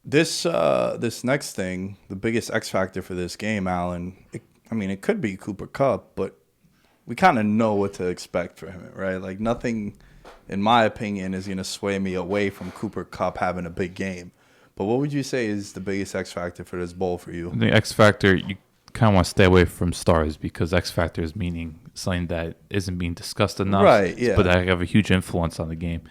This next thing, the biggest X factor for this game, Alan. It could be Cooper Kupp, but we kind of know what to expect from him, right? Like nothing, in my opinion, is going to sway me away from Cooper Kupp having a big game. But what would you say is the biggest X factor for this bowl for you? The X factor, you kind of want to stay away from stars because X factor is meaning something that isn't being discussed enough, right? Yeah, but that have a huge influence on the game.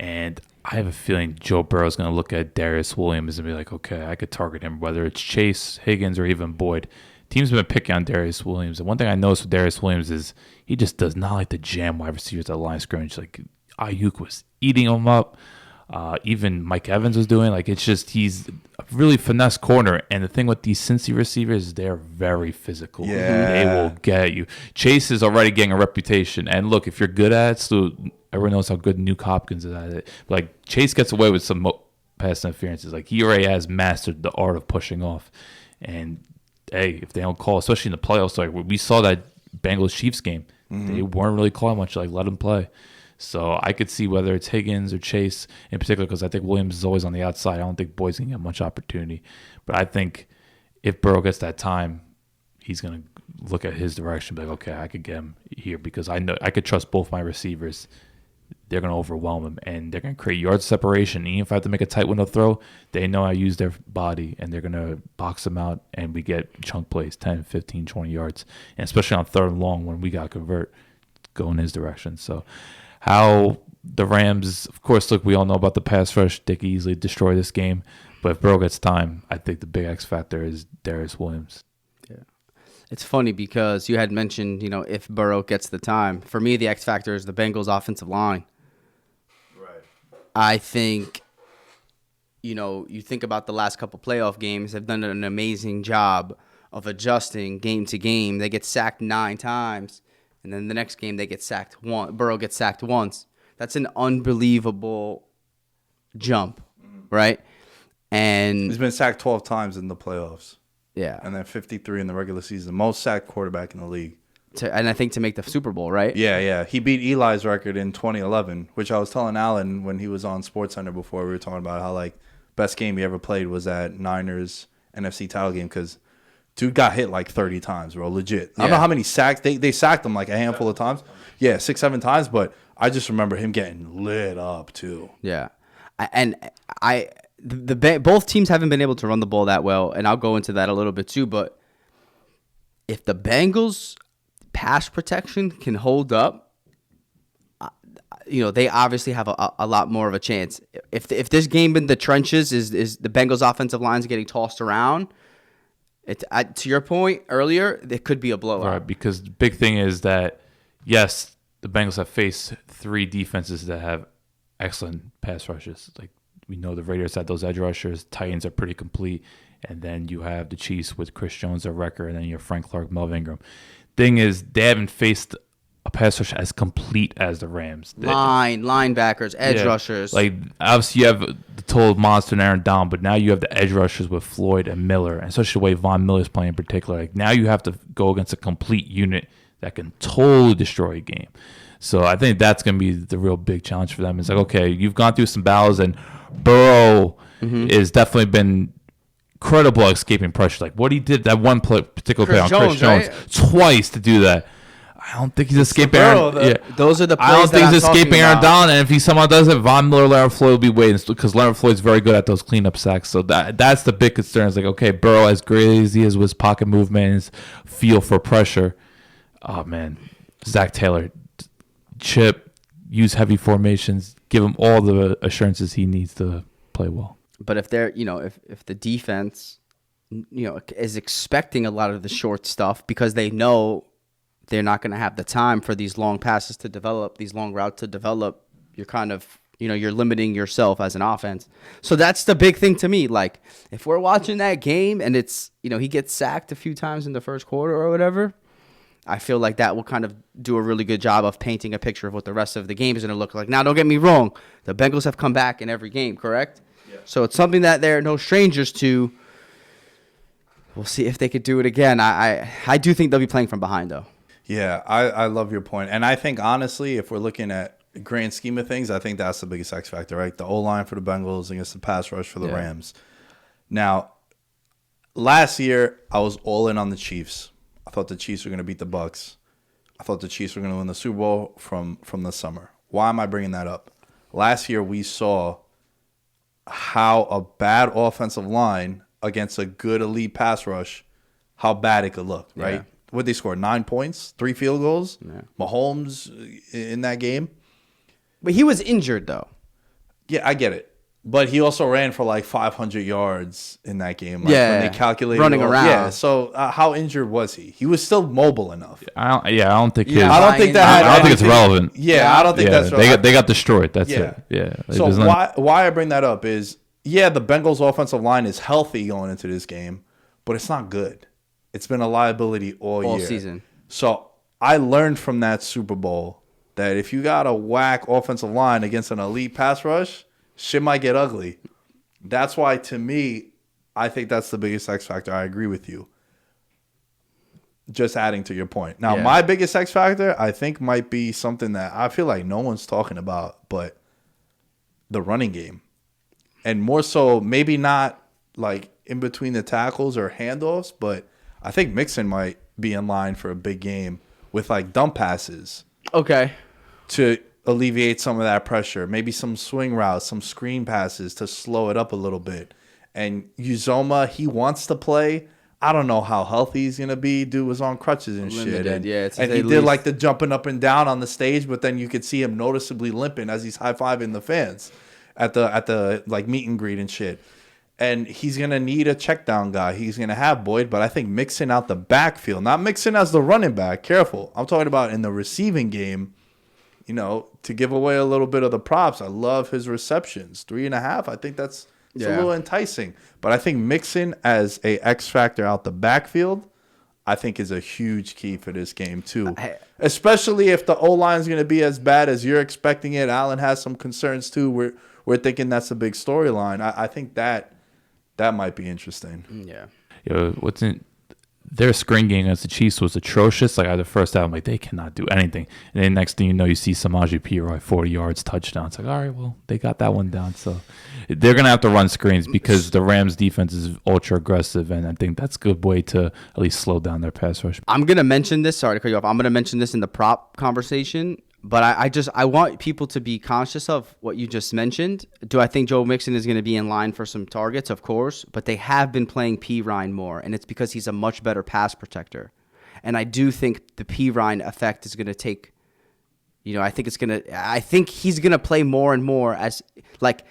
And I have a feeling Joe Burrow is going to look at Darius Williams and be like, okay, I could target him, whether it's Chase, Higgins, or even Boyd. Teams have been picking on Darius Williams. And one thing I noticed with Darius Williams is he just does not like to jam wide receivers at the line of scrimmage. Like Ayuk was eating him up. Even Mike Evans was doing. Like it's just he's a really finesse corner. And the thing with these Cincy receivers, they're very physical. Yeah. They will get you. Chase is already getting a reputation. And look, if you're good at it, so everyone knows how good Nuke Hopkins is at it. Like Chase gets away with some pass interferences. Like he already has mastered the art of pushing off. And hey, if they don't call, especially in the playoffs, like we saw that Bengals Chiefs game, they weren't really calling much. Like let them play. So I could see whether it's Higgins or Chase in particular, because I think Williams is always on the outside. I don't think Boyd's going to get much opportunity. But I think if Burrow gets that time, he's going to look at his direction, be like, okay, I could get him here because I know I could trust both my receivers. They're going to overwhelm him, and they're going to create yard separation. Even if I have to make a tight window throw, they know I use their body, and they're going to box them out, and we get chunk plays, 10, 15, 20 yards. And especially on third and long when we got to convert, go in his direction. So how the Rams, of course, look, we all know about the pass rush. They could easily destroy this game. But if Burrow gets time, I think the big X factor is Darius Williams. Yeah. It's funny because you had mentioned, if Burrow gets the time. For me, the X factor is the Bengals' offensive line. right. I think, you think about the last couple playoff games, they've done an amazing job of adjusting game to game. They get sacked 9 times. And then the next game, they get sacked Burrow gets sacked once. That's an unbelievable jump, right? And He's been sacked 12 times in the playoffs. Yeah. And then 53 in the regular season. Most sacked quarterback in the league. And I think to make the Super Bowl, right? Yeah. He beat Eli's record in 2011, which I was telling Alan when he was on SportsCenter before. We were talking about how, best game he ever played was that Niners NFC title game because dude got hit 30 times, bro. Legit. I don't know how many sacks. They sacked him a handful of times. Yeah, 6, 7 times. But I just remember him getting lit up, too. Yeah. Both teams haven't been able to run the ball that well, and I'll go into that a little bit, too. But if the Bengals' pass protection can hold up, they obviously have a lot more of a chance. If this game in the trenches is the Bengals' offensive lines getting tossed around, to your point earlier, it could be a blowout. Right, because the big thing is that, yes, the Bengals have faced 3 defenses that have excellent pass rushes. Like we know the Raiders had those edge rushers. Titans are pretty complete. And then you have the Chiefs with Chris Jones, their record, and then you have Frank Clark, Melvin Ingram. Thing is, they haven't faced a pass rush as complete as the Rams. Linebackers, edge rushers. Obviously, you have the total monster and Aaron Donald, but now you have the edge rushers with Floyd and Miller, and especially the way Von Miller's playing in particular. Now you have to go against a complete unit that can totally destroy a game. So I think that's going to be the real big challenge for them. It's okay, you've gone through some battles, and Burrow has definitely been incredible at escaping pressure. What he did that one particular play on Chris Jones, right? Twice to do that. I don't think he's escaping Aaron. Those are the plays I don't think he's escaping Aaron Donald. And if he somehow does it, Von Miller, Leonard Floyd will be waiting because Leonard Floyd's very good at those cleanup sacks. So that's the big concern. It's okay, Burrow, as great as he is with his pocket movement and his feel for pressure. Oh, man. Zach Taylor, chip, use heavy formations, give him all the assurances he needs to play well. But if they're, if the defense, is expecting a lot of the short stuff because they know they're not going to have the time for these long passes to develop, these long routes to develop, you're kind of, you're limiting yourself as an offense. So that's the big thing to me. If we're watching that game and it's, he gets sacked a few times in the first quarter or whatever, I feel like that will kind of do a really good job of painting a picture of what the rest of the game is going to look like. Now, don't get me wrong. The Bengals have come back in every game, correct? Yeah. So it's something that they're no strangers to. We'll see if they could do it again. I do think they'll be playing from behind, though. Yeah, I love your point. And I think, honestly, if we're looking at grand scheme of things, I think that's the biggest X factor, right? The O-line for the Bengals against the pass rush for the Rams. Now, last year, I was all in on the Chiefs. I thought the Chiefs were going to beat the Bucs. I thought the Chiefs were going to win the Super Bowl from the summer. Why am I bringing that up? Last year, we saw how a bad offensive line against a good elite pass rush, how bad it could look, right? Yeah. What'd they score? 9 points, 3 field goals. Yeah. Mahomes in that game. But he was injured though. Yeah, I get it. But he also ran for like 500 yards in that game. Like Yeah. when they calculated Running around. Yeah. So how injured was he? He was still mobile enough. I don't think Yeah, I don't think that. I don't think it's relevant. Yeah, I don't think that's relevant. They got destroyed. That's Yeah. it. Yeah. So why I bring that up is, yeah, the Bengals offensive line is healthy going into this game, but it's not good. It's been a liability all year. Season. So I learned from that Super Bowl that if you got a whack offensive line against an elite pass rush, shit might get ugly. That's why, to me, I think that's the biggest X factor. I agree with you. Just adding to your point. Now, my biggest X factor, I think, might be something that I feel like no one's talking about, but the running game. And more so, maybe not like in between the tackles or handoffs, but I think Mixon might be in line for a big game with like dump passes Okay. to alleviate some of that pressure. Maybe some swing routes, some screen passes to slow it up a little bit. And Uzoma, he wants to play. I don't know how healthy he's going to be. Dude was on crutches and shit. And, it's and he did like the jumping up and down on the stage, but then you could see him noticeably limping as he's high-fiving the fans at the like meet and greet and shit. And he's going to need a check down guy. He's going to have Boyd, but I think Mixon out the backfield, not Mixon as the running back. Careful. I'm talking about in the receiving game, you know, to give away a little bit of the props. I love his receptions. 3.5. I think that's a little enticing. But I think Mixon as a X factor out the backfield, I think is a huge key for this game too. Especially if the O-line is going to be as bad as you're expecting it. Allen has some concerns too. We're thinking that's a big storyline. I think that might be interesting. Yeah. Their screen game against the Chiefs was atrocious. Like, the first half, I'm like, they cannot do anything. And then next thing you know, you see Samaje Perine, 40 yards, touchdown. It's like, all right, well, they got that one down. So they're going to have to run screens because the Rams' defense is ultra aggressive, and I think that's a good way to at least slow down their pass rush. I'm going to mention this. Sorry to cut you off. I'm going to mention this in the prop conversation. But I want people to be conscious of what you just mentioned. Do I think Joe Mixon is going to be in line for some targets? Of course. But they have been playing Perine more, and it's because he's a much better pass protector. And I do think the Perine effect is going to take, I think he's going to play more and more as, like,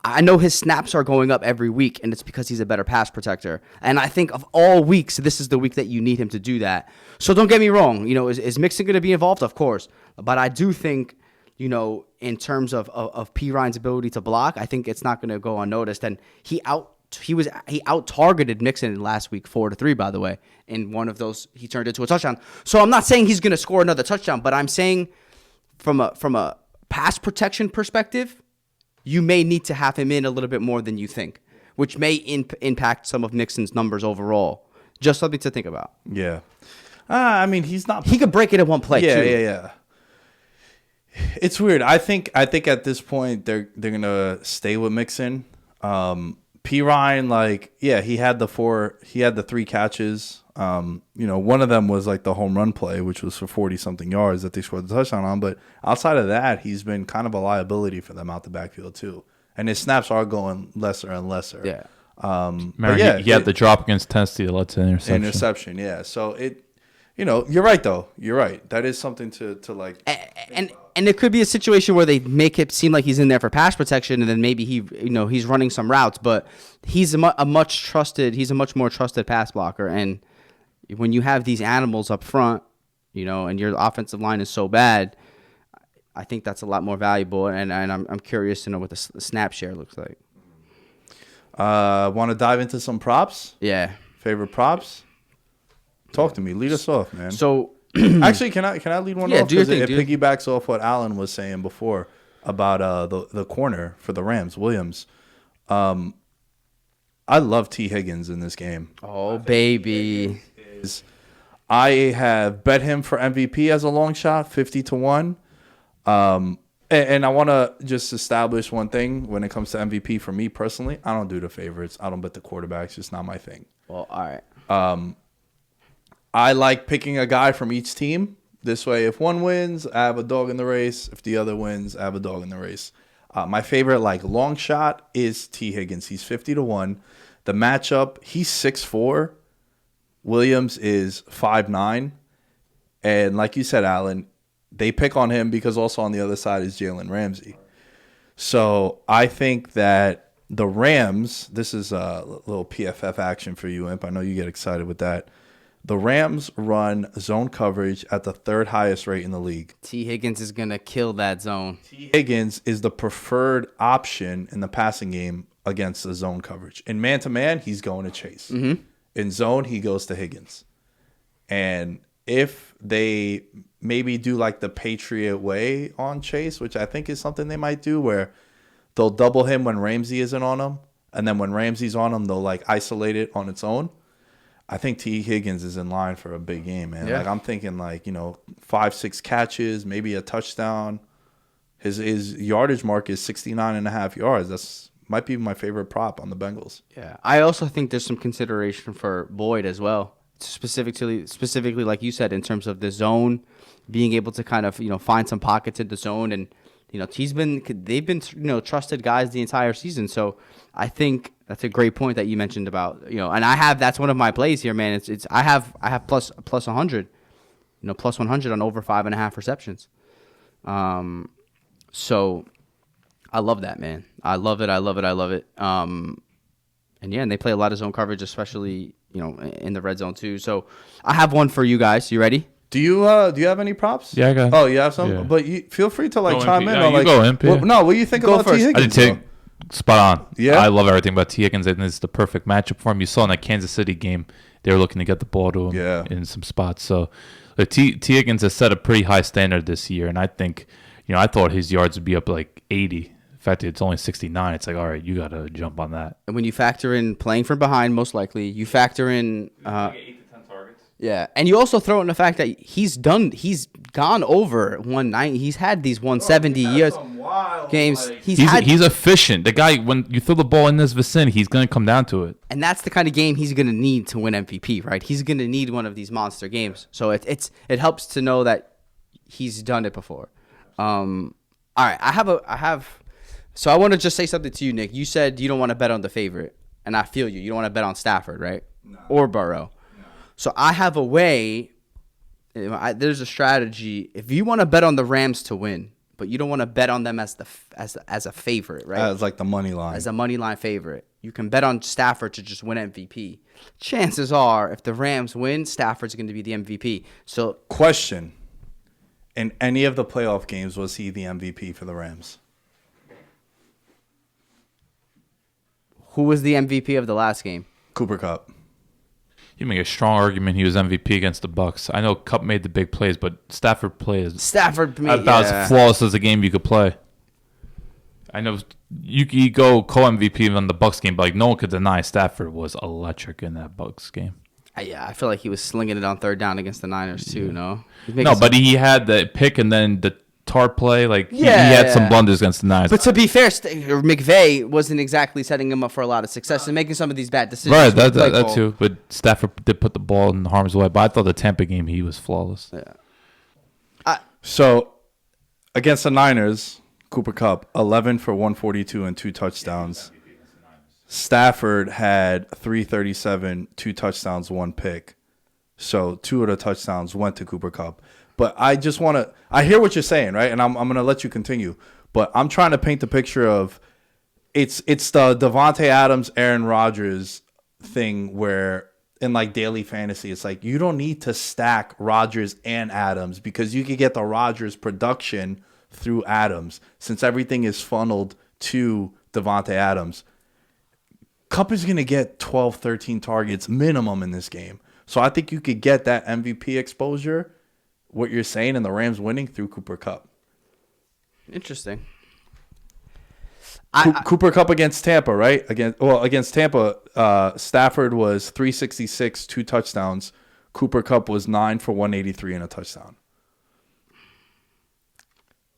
I know his snaps are going up every week, and it's because he's a better pass protector. And I think of all weeks, this is the week that you need him to do that. So don't get me wrong. Is Mixon going to be involved? Of course. But I do think, in terms of Perine's ability to block, I think it's not going to go unnoticed. And he out-targeted Mixon last week 4-3, by the way. In one of those, he turned into a touchdown. So I'm not saying he's going to score another touchdown, but I'm saying from a pass protection perspective, you may need to have him in a little bit more than you think, which may impact some of Mixon's numbers overall. Just something to think about. Yeah. I mean, he's not. He could break it in one play, too. Yeah. It's weird. I think at this point they're gonna stay with Mixon. Perine, like, yeah, he had the 3 catches. One of them was like the home run play, which was for 40-something yards that they scored the touchdown on. But outside of that, he's been kind of a liability for them out the backfield too. And his snaps are going lesser and lesser. Yeah. He had the drop against Tennessee that led to interception. Yeah. So you're right though. You're right. That is something to like. And it could be a situation where they make it seem like he's in there for pass protection, and then maybe he's running some routes, but he's a much more trusted pass blocker. And when you have these animals up front, and your offensive line is so bad, I think that's a lot more valuable. And I'm curious to know what the snap share looks like. Want to dive into some props? Yeah. Favorite props? Talk to me. Lead us off, man. So actually, can I lead one off? Do your thing. It piggybacks off what Alan was saying before about the corner for the Rams, Williams. I love T. Higgins in this game. Oh, baby. I have bet him for MVP as a long shot, 50-1. And I want to just establish one thing when it comes to MVP for me personally. I don't do the favorites. I don't bet the quarterbacks. It's not my thing. Well, all right. I like picking a guy from each team. This way, if one wins, I have a dog in the race. If the other wins, I have a dog in the race. My favorite, like, long shot is T. Higgins. He's 50-1. The matchup, he's 6'4". Williams is 5'9". And like you said, Alan, they pick on him because also on the other side is Jalen Ramsey. So I think that the Rams, this is a little PFF action for you, Imp. I know you get excited with that. The Rams run zone coverage at the third highest rate in the league. T. Higgins is going to kill that zone. T. Higgins is the preferred option in the passing game against the zone coverage. In man-to-man, he's going to Chase. Mm-hmm. In zone, he goes to Higgins. And if they maybe do like the Patriot way on Chase, which I think is something they might do, where they'll double him when Ramsey isn't on him, and then when Ramsey's on him, they'll like isolate it on its own. I think T. Higgins is in line for a big game, man. Yeah. Like I'm thinking 5-6 catches, maybe a touchdown. His yardage mark is 69.5 yards. That's might be my favorite prop on the Bengals. Yeah. I also think there's some consideration for Boyd as well. Specifically, like you said, in terms of the zone, being able to kind of find some pockets in the zone, and they've been trusted guys the entire season. So I think that's a great point that you mentioned about and that's one of my plays here, man. I have plus 100, plus 100 on over 5.5 receptions. So I love that, man. I love it. And they play a lot of zone coverage, especially in the red zone too. So I have one for you guys. You ready? Do you have any props? Yeah, I got. Oh, you have some, Yeah. but you feel free to Go chime MP. in. No, on, you like, go MP. what do you think Go about first. T. I Higgins? did take spot on. Yeah? I love everything about T. Higgins. I think it's the perfect matchup for him. You saw in that Kansas City game, they were looking to get the ball to him in some spots. So T. Higgins has set a pretty high standard this year, and I think, I thought his yards would be up like 80. In fact, it's only 69. It's like, all right, you got to jump on that. And when you factor in playing from behind, most likely, you factor in 8 to 10 targets. yeah, and you also throw in the fact that he's gone over 190. He's had these 170 years games. He's efficient. The guy, when you throw the ball in this vicinity, he's going to come down to it. and that's the kind of game he's going to need to win MVP, right? He's going to need one of these monster games. So it helps to know that he's done it before. All right, so I want to just say something to you, Nick. You said you don't want to bet on the favorite, and I feel you. You don't want to bet on Stafford, right? No. Or Burrow. No. So I have a way. There's a strategy. If you want to bet on the Rams to win, but you don't want to bet on them as a favorite, right? As like the money line. As a money line favorite. You can bet on Stafford to just win MVP. Chances are, if the Rams win, Stafford's going to be the MVP. So, question: in any of the playoff games, was he the MVP for the Rams? who was the MVP of the last game? Cooper Kupp. You make a strong argument he was MVP against the Bucks. I know Kupp made the big plays, but Stafford played about as flawless as a game you could play. I know you could go co-MVP on the Bucks game, but like no one could deny Stafford was electric in that Bucks game. Yeah, I feel like he was slinging it on third down against the Niners too. No, but he had the pick and then the Tart play. Like he had some blunders against the Niners. But to be fair, McVay wasn't exactly setting him up for a lot of success and making some of these bad decisions. Right, that too. But Stafford did put the ball in harm's way. But I thought the Tampa game he was flawless. Yeah. So against the Niners, Cooper Kupp 11 for 142 and 2 touchdowns. Stafford had 337, 2 touchdowns, 1 pick. So 2 of the touchdowns went to Cooper Kupp. But I just want to – I hear what you're saying, right? And I'm going to let you continue. But I'm trying to paint the picture of it's the Devontae Adams, Aaron Rodgers thing where in like daily fantasy, it's like you don't need to stack Rodgers and Adams because you could get the Rodgers production through Adams since everything is funneled to Devontae Adams. Kupp is going to get 12, 13 targets minimum in this game. So I think you could get that MVP exposure, what you're saying, and the Rams winning through Cooper Kupp. Interesting. Cooper Kupp against Tampa, right? Against Tampa, Stafford was 366, 2 touchdowns. Cooper Kupp was 9 for 183 and a touchdown.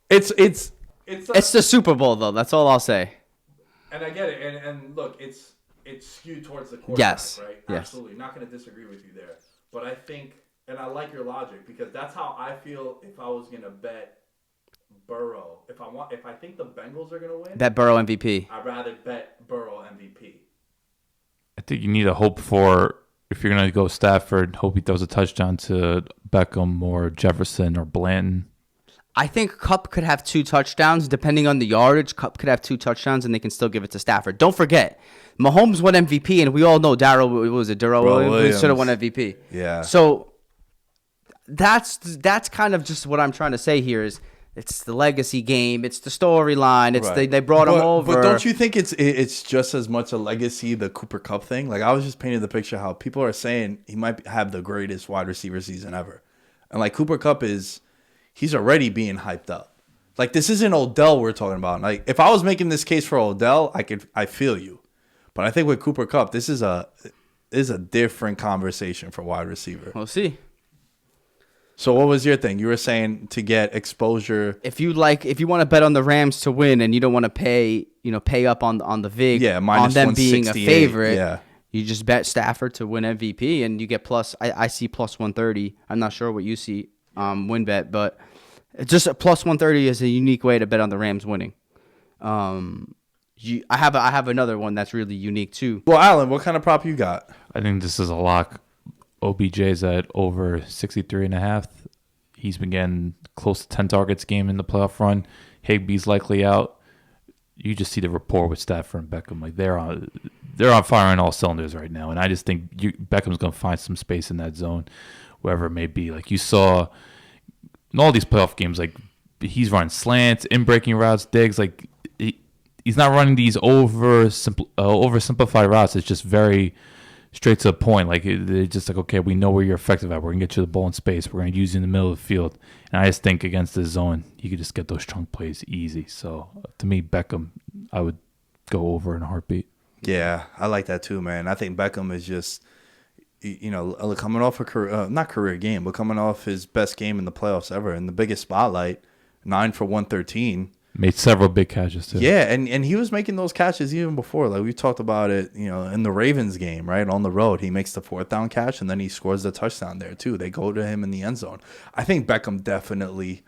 It's It's the Super Bowl, though. That's all I'll say. And I get it. And look, it's skewed towards the quarterback, Yes. right? Yes. Absolutely. Not going to disagree with you there. But I think, and I like your logic, because that's how I feel if I was going to bet Burrow. If I think the Bengals are going to win, Bet Burrow MVP. I'd rather bet Burrow MVP. I think you need to hope for, if you're going to go Stafford, hope he throws a touchdown to Beckham or Jefferson or Blanton. I think Kupp could have 2 touchdowns. Depending on the yardage, Kupp could have 2 touchdowns, and they can still give it to Stafford. Don't forget, Mahomes won MVP, and we all know Darrell Williams should have won MVP. Yeah. So that's kind of just what I'm trying to say here is it's the legacy game. It's the storyline. It's Right. they brought him over. But don't you think it's just as much a legacy, the Cooper Kupp thing? Like, I was just painting the picture how people are saying he might have the greatest wide receiver season ever. And, like, Cooper Kupp he's already being hyped up. Like, this isn't Odell we're talking about. Like, if I was making this case for Odell, I feel you. But I think with Cooper Kupp, this is a different conversation for wide receiver. We'll see. So what was your thing? You were saying to get exposure. If you want to bet on the Rams to win and you don't want to pay up on the VIG on them being a favorite, yeah. You just bet Stafford to win MVP and you get plus. I see plus 130. I'm not sure what you see win bet, but just a plus 130 is a unique way to bet on the Rams winning. I have another one that's really unique too. Well, Alan, what kind of prop you got? I think this is a lock. OBJ's at over 63.5. He's been getting close to 10 targets game in the playoff run. Higbee's likely out. You just see the rapport with Stafford and Beckham. Like they're on fire on all cylinders right now. And I just think Beckham's going to find some space in that zone, wherever it may be. Like you saw in all these playoff games, like he's running slants, in-breaking routes, digs. Like he's not running these oversimplified routes. It's just very straight to the point. Like they're just like, okay, we know where you're effective at. We're gonna get you the ball in space. We're gonna use you in the middle of the field. And I just think against this zone, you could just get those chunk plays easy. So to me, Beckham, I would go over in a heartbeat. Yeah, I like that too, man. I think Beckham is just, coming off not career game, but coming off his best game in the playoffs ever, in the biggest spotlight, 9 for 113. Made several big catches too. Yeah, and he was making those catches even before. Like we talked about it, in the Ravens game, right? On the road, he makes the 4th down catch, and then he scores the touchdown there too. They go to him in the end zone. I think Beckham definitely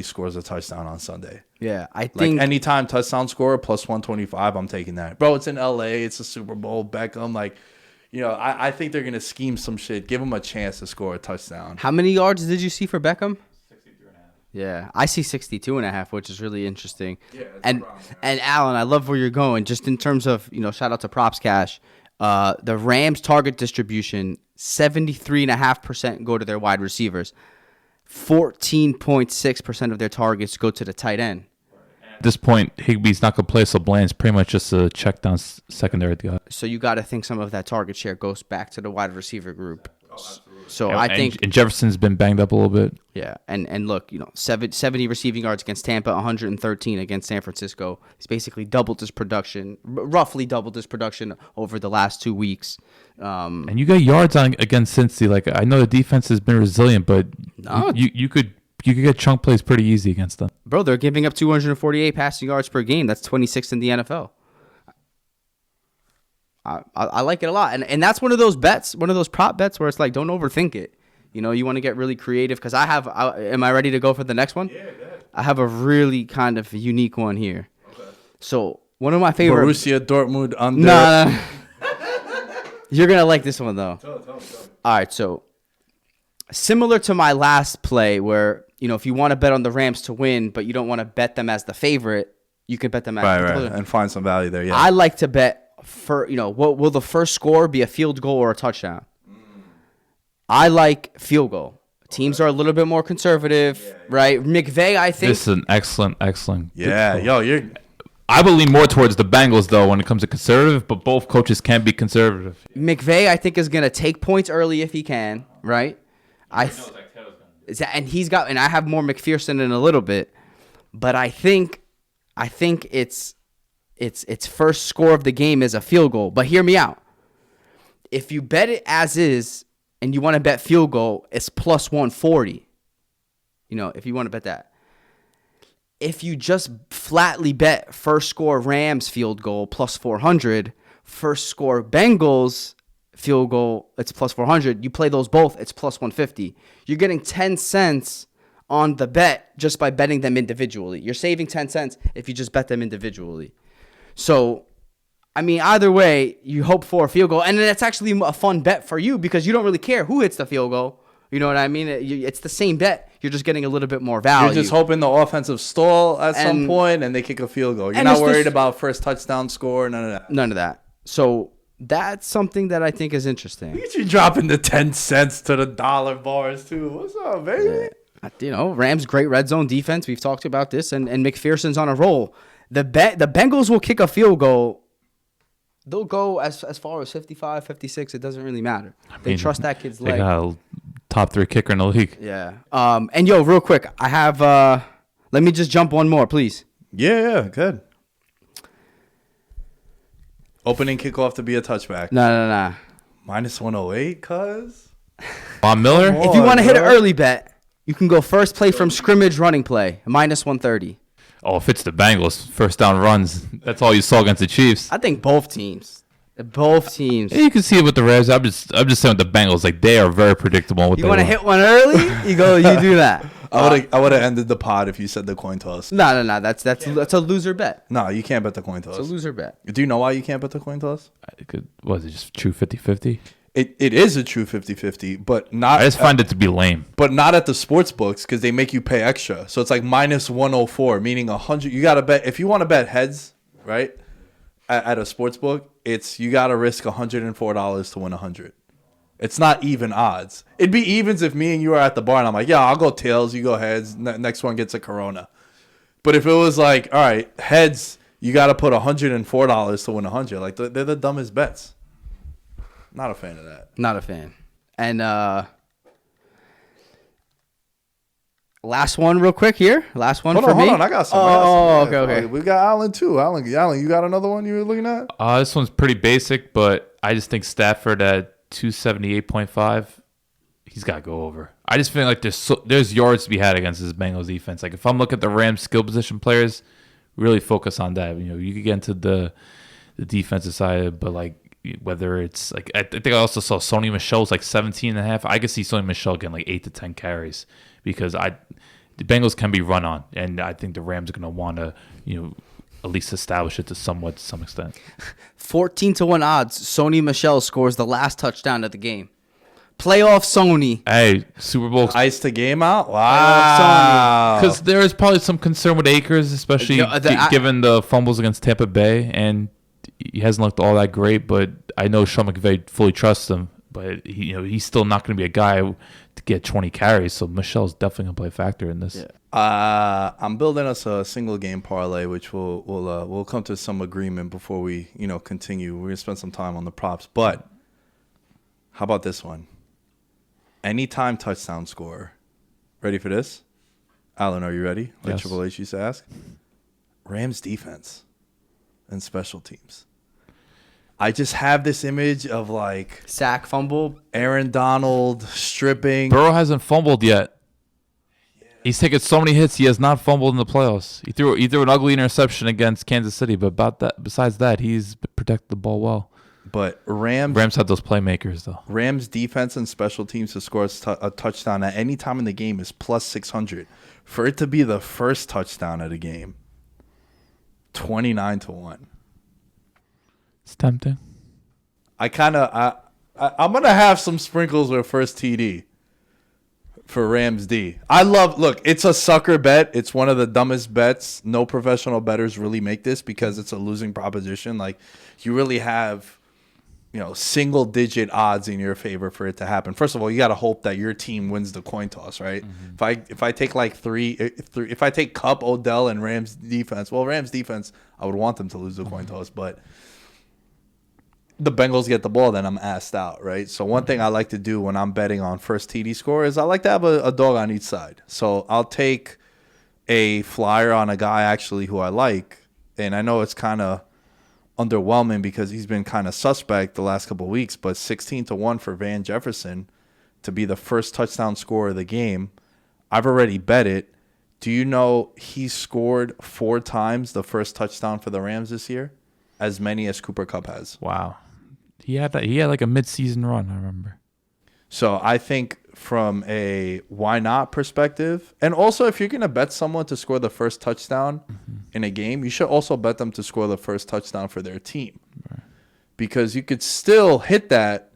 scores a touchdown on Sunday. Yeah, I think like anytime touchdown scorer plus 125, I'm taking that. Bro, it's in LA, it's a Super Bowl. Beckham, I think they're gonna scheme some shit. Give him a chance to score a touchdown. How many yards did you see for Beckham? Yeah, I see 62.5, which is really interesting. Yeah, and Alan, I love where you're going. Just in terms of shout out to Props Cash, the Rams target distribution 73.5% go to their wide receivers, 14.6% of their targets go to the tight end. At this point, Higbee's not going to play, so Bland's pretty much just a check down secondary guy. So you got to think some of that target share goes back to the wide receiver group. Oh, absolutely. So And- I think and Jefferson's been banged up a little bit. yeah, and look, 70 receiving yards against Tampa, 113 against San Francisco. He's basically doubled his production, roughly doubled his production over the last 2 weeks. And you got yards on against Cincy. Like I know the defense has been resilient, but No. you could get chunk plays pretty easy against them. Bro, they're giving up 248 passing yards per game. That's 26th in the NFL. I like it a lot. And that's one of those bets, one of those prop bets where it's like, don't overthink it. You want to get really creative because am I ready to go for the next one? Yeah, go ahead. I have a really kind of unique one here. Okay. So one of my favorite. Borussia Dortmund under. No. You're going to like this one, though. Tell me. All right, so similar to my last play where, if you want to bet on the Rams to win, but you don't want to bet them as the favorite, you can bet them as Right, and find some value there. Yeah, I like to bet for, what will the first score be, a field goal or a touchdown? I like field goal. Teams are a little bit more conservative, right? McVay, I think. This is an excellent. Yeah, yo, I would lean more towards the Bengals though when it comes to conservative, but both coaches can be conservative. McVay, I think, is gonna take points early if he can, right? And I have more McPherson in a little bit, but I think its first score of the game is a field goal. But hear me out. If you bet it as is and you want to bet field goal, it's plus 140. If you want to bet that. if you just flatly bet first score Rams field goal plus 400, first score Bengals field goal, it's plus 400. You play those both, it's plus 150. You're getting 10 cents on the bet just by betting them individually. You're saving 10 cents if you just bet them individually. So, I mean, either way, you hope for a field goal. And then it's actually a fun bet for you because you don't really care who hits the field goal. You know what I mean? It's the same bet. You're just getting a little bit more value. You're just hoping the offensive stall at some point and they kick a field goal. You're not worried about first touchdown score, none of that. None of that. So that's something that I think is interesting. Look at you dropping the 10 cents to the dollar bars, too. What's up, baby? You know, Rams' great red zone defense. We've talked about this, and McPherson's on a roll. The Bengals will kick a field goal. They'll go as far as 55, 56. It doesn't really matter. They trust that kid's leg. They got a top 3 kicker in the league. Yeah. And yo, real quick, I have. Let me just jump one more, please. Yeah, good. Opening kickoff to be a touchback. No. Minus 108, cuz. Von Miller? If you want to hit an early bet, you can go first play from scrimmage running play, minus 130. Oh, if it's the Bengals, first down runs. That's all you saw against the Chiefs. I think both teams. Both teams. Yeah, you can see it with the Rams. I'm just saying with the Bengals, like they are very predictable. You want to hit one early? You do that. I would have ended the pod if you said the coin toss. No. That's a loser bet. No, you can't bet the coin toss. It's a loser bet. Do you know why you can't bet the coin toss? Was it just true 50-50? It is a true 50-50, but not. I just find it to be lame. But not at the sports books because they make you pay extra. So it's like minus 104, meaning 100. You got to bet. If you want to bet heads, right, at a sports book, you got to risk $104 to win 100. It's not even odds. It'd be evens if me and you are at the bar and I'm like, yeah, I'll go tails, you go heads. Next one gets a Corona. But if it was like, all right, heads, you got to put $104 to win 100. Like they're the dumbest bets. Not a fan of that. Not a fan. And last one real quick here. Last one for me. Hold on. I got some. Okay. We got Allen too. Allen, you got another one you were looking at? This one's pretty basic, but I just think Stafford at 278.5, he's got to go over. I just feel like there's yards to be had against this Bengals defense. Like if I'm looking at the Rams skill position players, really focus on that. You know, you could get into the defensive side, but like whether it's like I think I also saw Sony Michel's like 17.5. I could see Sony Michel getting like 8 to 10 carries because the Bengals can be run on, and I think the Rams are going to want to at least establish it to some extent. 14-1 odds. Sony Michel scores the last touchdown of the game. Playoff Sony. Hey, Super Bowl. Ice the game out? Wow. Because there is probably some concern with Akers, especially given the fumbles against Tampa Bay, and he hasn't looked all that great, but I know Sean McVay fully trusts him. But he's still not going to be a guy to get 20 carries, so Michel's definitely going to play a factor in this. Yeah. I'm building us a single game parlay, which we'll come to some agreement before we continue. We're gonna spend some time on the props, but how about this one? Anytime touchdown score. Ready for this? Alan, are you ready? Like Yes. Triple H used to ask. Rams defense and special teams. I just have this image of like Sack, fumble. Aaron Donald stripping. Burrow hasn't fumbled yet. He's taken so many hits. He has not fumbled in the playoffs. He threw an ugly interception against Kansas City, but besides that, he's protected the ball well. But Rams had those playmakers though. Rams defense and special teams to score a touchdown at any time in the game is plus 600. For it to be the first touchdown of the game, 29-1. It's tempting. I'm gonna have some sprinkles with first TD for Rams D. Look, it's a sucker bet. It's one of the dumbest bets. No professional bettors really make this because it's a losing proposition. Like you really have single digit odds in your favor for it to happen. First of all, you got to hope that your team wins the coin toss, right? Mm-hmm. If I take like if I take Kupp, Odell, and Rams defense, Rams defense, I would want them to lose the coin toss, but the Bengals get the ball, then I'm assed out, right? So one thing I like to do when I'm betting on first TD score is I like to have a dog on each side. So I'll take a flyer on a guy actually who I like, and I know it's kind of underwhelming because he's been kind of suspect the last couple of weeks, but 16-1 for Van Jefferson to be the first touchdown scorer of the game. I've already bet it Do you know he scored 4 times the first touchdown for the Rams this year? As many as Cooper Kupp has. Wow. He had like a mid-season run, I remember. So I think from a why not perspective, and also if you're going to bet someone to score the first touchdown in a game, you should also bet them to score the first touchdown for their team. Right. Because you could still hit that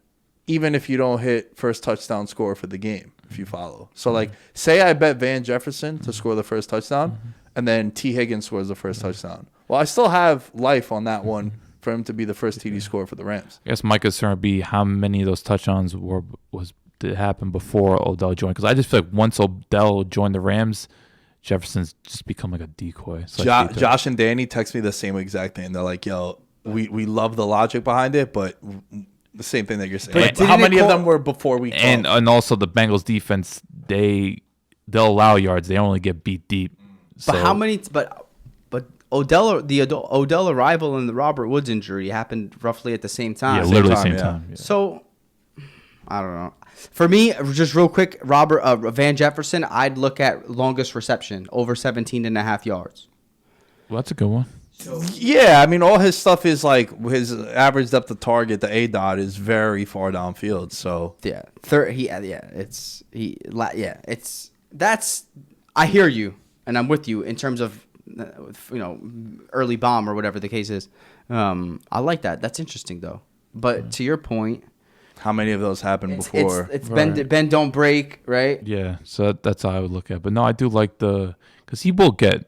even if you don't hit first touchdown score for the game, if you follow. So, like, say I bet Van Jefferson to score the first touchdown, and then T. Higgins scores the first touchdown. Well, I still have life on that one for him to be the first TD score for the Rams. I guess my concern would be how many of those touchdowns did happen before Odell joined. Because I just feel like once Odell joined the Rams, Jefferson's just become like a decoy. Josh and Danny text me the same exact thing. They're like, yo, we love the logic behind it, but the same thing that you're saying. Like, how many of them were before we and also the Bengals defense, they'll allow yards. They only get beat deep. But how many? But Odell arrival and the Robert Woods injury happened roughly at the same time. Yeah, literally same time. Yeah. So I don't know. For me, just real quick, Van Jefferson, I'd look at longest reception over 17.5 yards. Well, that's a good one. Yeah, I mean, all his stuff is like his average depth of target, the A-dot, is very far downfield. So yeah, I hear you, and I'm with you in terms of early bomb or whatever the case is. I like that. That's interesting though. But to your point, how many of those happened before? It's bend don't break, right? Yeah, so that's how I would look at it. But no, I do like because he will get.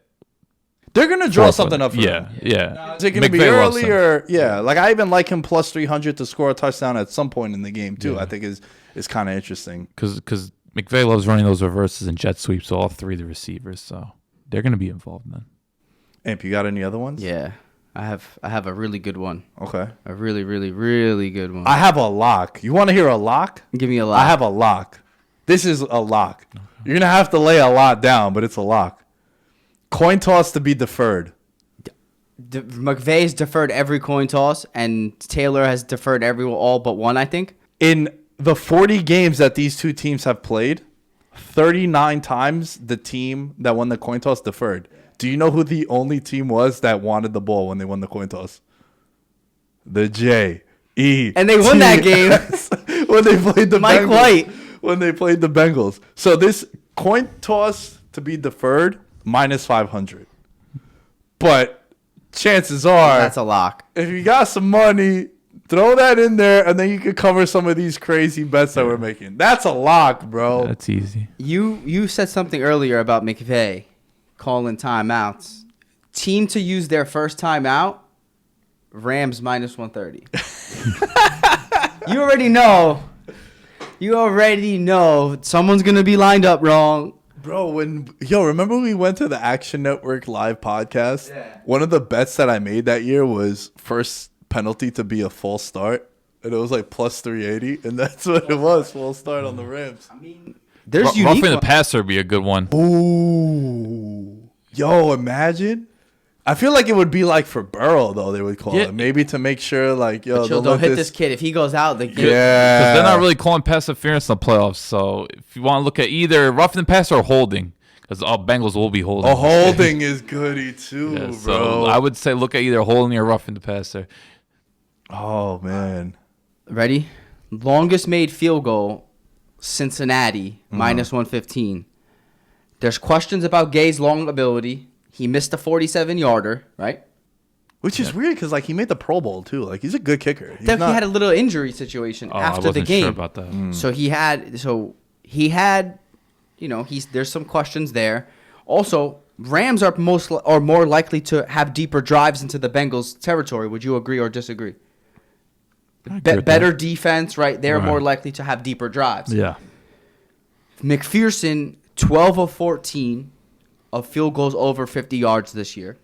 They're going to draw something up for him. Yeah. Is it going to be early or... Yeah, like I even like him plus 300 to score a touchdown at some point in the game, too. I think is kind of interesting. Because McVay loves running those reverses and jet sweeps to all 3 of the receivers, so they're going to be involved then. Amp, you got any other ones? Yeah, I have a really good one. Okay. A really, really, really good one. I have a lock. You want to hear a lock? Give me a lock. I have a lock. This is a lock. Okay. You're going to have to lay a lot down, but it's a lock. Coin toss to be deferred. McVay's deferred every coin toss, and Taylor has deferred all but one, I think. In the 40 games that these two teams have played, 39 times the team that won the coin toss deferred. Do you know who the only team was that wanted the ball when they won the coin toss? The J.E. And they won that game. When they played the Mike Bengals. White. When they played the Bengals. So this coin toss to be deferred, minus 500. But chances are... That's a lock. If you got some money, throw that in there, and then you could cover some of these crazy bets that we're making. That's a lock, bro. That's easy. You said something earlier about McVay calling timeouts. Team to use their first timeout, Rams minus 130. You already know. Someone's going to be lined up wrong. Bro, remember we went to the Action Network live podcast? Yeah. One of the bets that I made that year was first penalty to be a false start. And it was like plus 380. And that's what it was, false start on the Rams. I mean, there's roughing the passer would be a good one. Ooh. Yo, imagine. I feel like it would be like for Burrow, though, they would call it. Maybe to make sure, like, yo, don't hit this kid. If he goes out, the game. Yeah. Because they're not really calling pass interference in the playoffs. So if you want to look at either roughing the passer or holding, because all Bengals will be holding. Holding is goody, too, bro. So I would say look at either holding or roughing the passer. Oh, man. Ready? Longest made field goal, Cincinnati, minus 115. There's questions about Gay's long ability. He missed a 47-yarder, right? Which is weird because, like, he made the Pro Bowl, too. Like, he's a good kicker. He had a little injury situation after the game. I wasn't sure about that. So he had, there's some questions there. Also, Rams are more likely to have deeper drives into the Bengals' territory. Would you agree or disagree? Better defense, right? They're more likely to have deeper drives. Yeah. McPherson, 12 of 14 of field goals over 50 yards this year.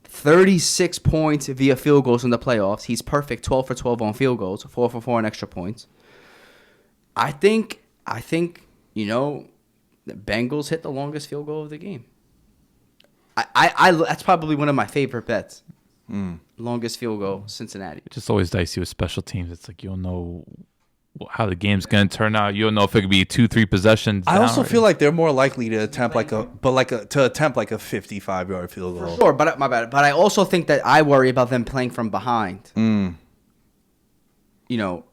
36 points via field goals in the playoffs. He's perfect, 12 for 12 on field goals, 4 for 4 on extra points. I think the Bengals hit the longest field goal of the game. I that's probably one of my favorite bets. Longest field goal, Cincinnati. It's just always dicey with special teams. It's like you don't know how the game's gonna turn out. You don't know if it could be 2-3 possessions. I also feel like they're more likely to attempt like a 55-yard field goal. Sure, but my bad. But I also think that I worry about them playing from behind. Mm. You know,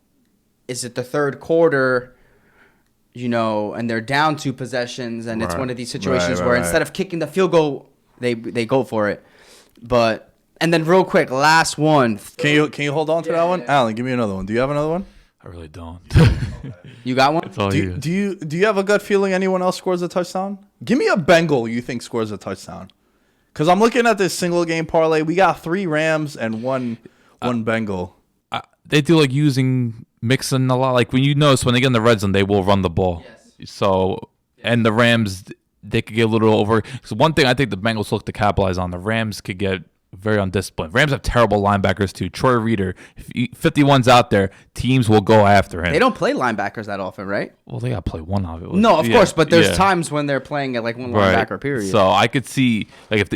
is it the third quarter? You know, and they're down 2 possessions, and it's one of these situations where instead of kicking the field goal, they go for it. But and then real quick, last one. Can you hold on to that one, Alan? Give me another one. Do you have another one? I really don't. You got one? It's all Do you have a gut feeling anyone else scores a touchdown? Give me a Bengal you think scores a touchdown. Because I'm looking at this single game parlay. We got 3 Rams and one Bengal. They do like using Mixon a lot. Like when you notice when they get in the red zone, they will run the ball. Yes. So and the Rams, they could get a little over. So one thing I think the Bengals look to capitalize on, the Rams could get very undisciplined. Rams have terrible linebackers too. Troy Reader, if 51's out there, teams will go after him. They don't play linebackers that often, right? Well, they got to play one of it. No, of course, but there's times when they're playing at like one linebacker period. So I could see like if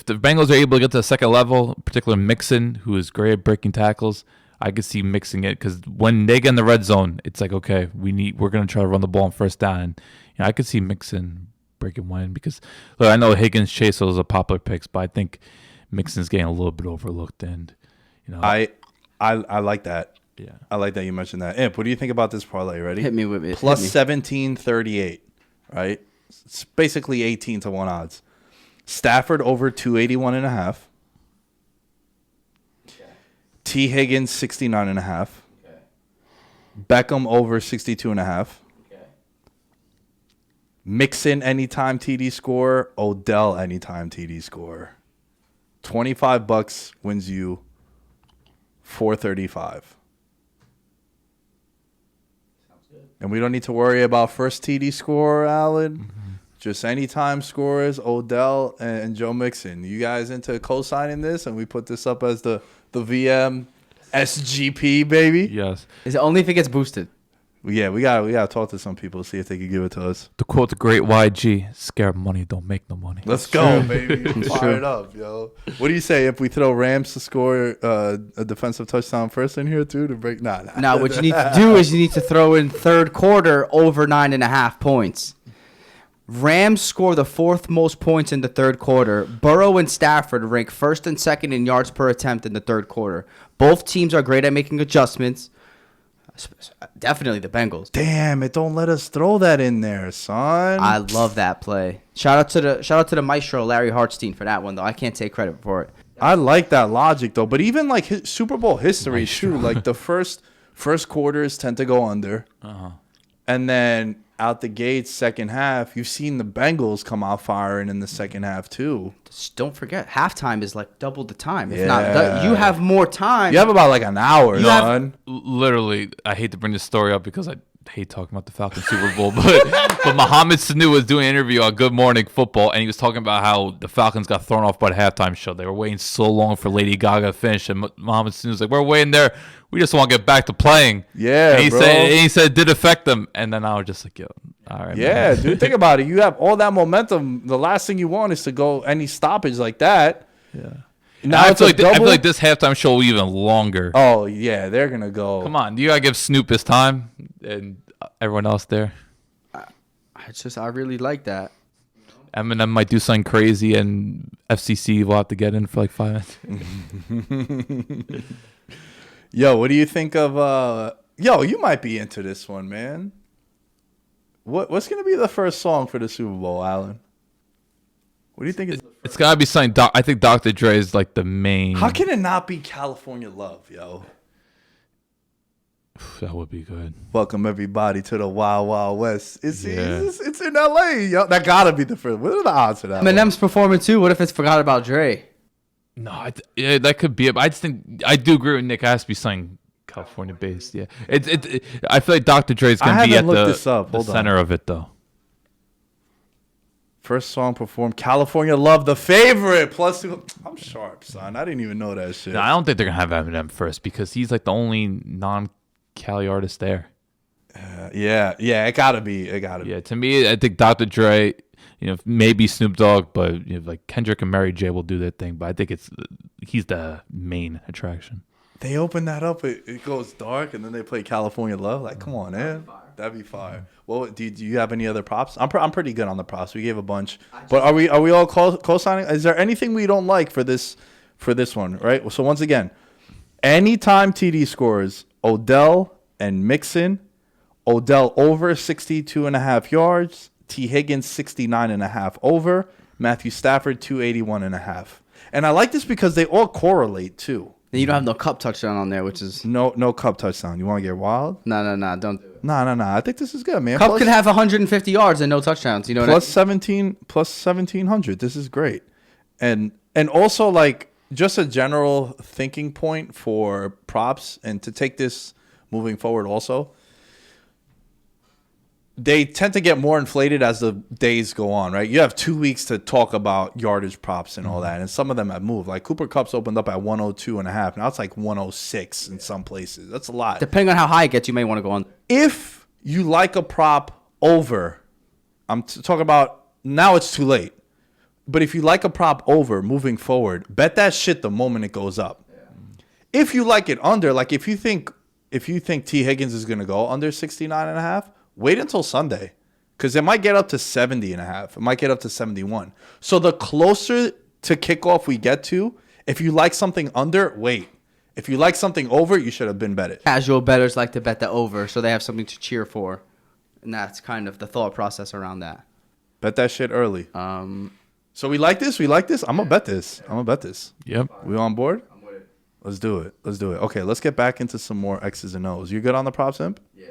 the Bengals are able to get to the second level, particularly Mixon, who is great at breaking tackles, I could see mixing it because when they get in the red zone, it's like okay, we're gonna try to run the ball on first down. And, I could see Mixon breaking one because look, I know Higgins, Chase, those are popular picks, but I think Mixon's getting a little bit overlooked, and I like that. Yeah, I like that you mentioned that. Imp, what do you think about this parlay? Ready? Hit me with it. Plus 1738, right? It's basically 18 to 1 odds. Stafford over 281.5. Okay. T Higgins 69.5. Okay. Beckham over 62.5. Okay. Mixon anytime TD score. Odell anytime TD score. $25 wins you $435. Sounds good. And we don't need to worry about first TD score, Alan. Mm-hmm. Just anytime scores, Odell and Joe Mixon. You guys into co-signing this, and we put this up as the VM SGP, baby? Yes. Is it only if it gets boosted? Yeah, we gotta talk to some people, see if they can give it to us. To quote the great YG, "Scared money don't make no money." Let's go, baby. Fire it up, yo. What do you say if we throw Rams to score a defensive touchdown first in here too to break? Nah. Now what you need to do is you need to throw in third quarter over 9.5 points. Rams score the 4th most points in the third quarter. Burrow and Stafford rank 1st and 2nd in yards per attempt in the third quarter. Both teams are great at making adjustments. Definitely the Bengals. Damn it! Don't let us throw that in there, son. I love that play. Shout out to the maestro Larry Hartstein for that one though. I can't take credit for it. I like that logic though. But even like Super Bowl history too, like the first quarters tend to go under, and then out the gates second half, you've seen the Bengals come out firing in the second half too. Just don't forget, halftime is like double the time. If not, you have more time. You have about like an hour, son. Literally, I hate to bring this story up because I hate talking about the Falcons Super Bowl, but Mohamed Sanu was doing an interview on Good Morning Football, and he was talking about how the Falcons got thrown off by the halftime show. They were waiting so long for Lady Gaga to finish, and Mohamed Sanu was like, "We're waiting there. We just want to get back to playing." Yeah, and bro. He said it did affect them, and then I was just like, "Yo, all right." Yeah, man. Dude, think about it. You have all that momentum. The last thing you want is to go any stoppage like that. Yeah. Now I feel like this halftime show will be even longer. Oh yeah, they're gonna go. Come on, you gotta give Snoop his time and everyone else there. I really like that. Eminem might do something crazy, and FCC will have to get in for like 5 minutes. Yo, what do you think of? Yo, you might be into this one, man. What's gonna be the first song for the Super Bowl, Alan? What do you think? It's gotta be something. I think Dr. Dre is like the main. How can it not be California Love, yo? That would be good. Welcome everybody to the Wild Wild West. It's in LA, yo. That gotta be the first. What are the odds of that? Eminem's performing too. What if it's Forgot About Dre? No, that could be it. But I just think I do agree with Nick. It has to be something California based. Yeah, I feel like Dr. Dre is gonna be at the center of it though. First song performed, California Love, the favorite. Plus, I'm sharp, son. I didn't even know that shit. No, I don't think they're going to have Eminem first because he's like the only non-Cali artist there. Yeah, it got to be. Yeah, to me, I think Dr. Dre, maybe Snoop Dogg, but like Kendrick and Mary J will do their thing. But I think he's the main attraction. They open that up, it goes dark, and then they play California Love. Like, come on, man. That'd be fire. Well, do you have any other props? I'm pretty good on the props. We gave a bunch, but are we all co-signing? Is there anything we don't like for this one? Right. So once again, anytime TD scores, Odell and Mixon. Odell over 62.5 yards. T. Higgins 69.5 over. Matthew Stafford 281.5. And I like this because they all correlate too. And you don't have no cup touchdown on there, which is no cup touchdown. You want to get wild? No, don't do it. No. I think this is good, man. Cup could have 150 yards and no touchdowns. You know, plus 1700. This is great, and also like just a general thinking point for props and to take this moving forward. Also, they tend to get more inflated as the days go on, right? You have 2 weeks to talk about yardage props and all that, and some of them have moved. Like Cooper Kupp's opened up at 102.5. Now it's like 106 in some places. That's a lot. Depending on how high it gets, you may want to go on. If you like a prop over, I'm talking about now it's too late. But if you like a prop over moving forward, bet that shit the moment it goes up. Yeah. If you like it under, like if you think T. Higgins is going to go under 69.5, wait until Sunday, because it might get up to 70.5. It might get up to 71. So the closer to kickoff we get to, if you like something under, wait. If you like something over, you should have been bet it. Casual bettors like to bet the over, so they have something to cheer for, and that's kind of the thought process around that. Bet that shit early. So we like this. I'm gonna bet this. Yep. We on board? I'm with it. Let's do it. Okay, let's get back into some more X's and O's. You good on the props, Imp? Yeah.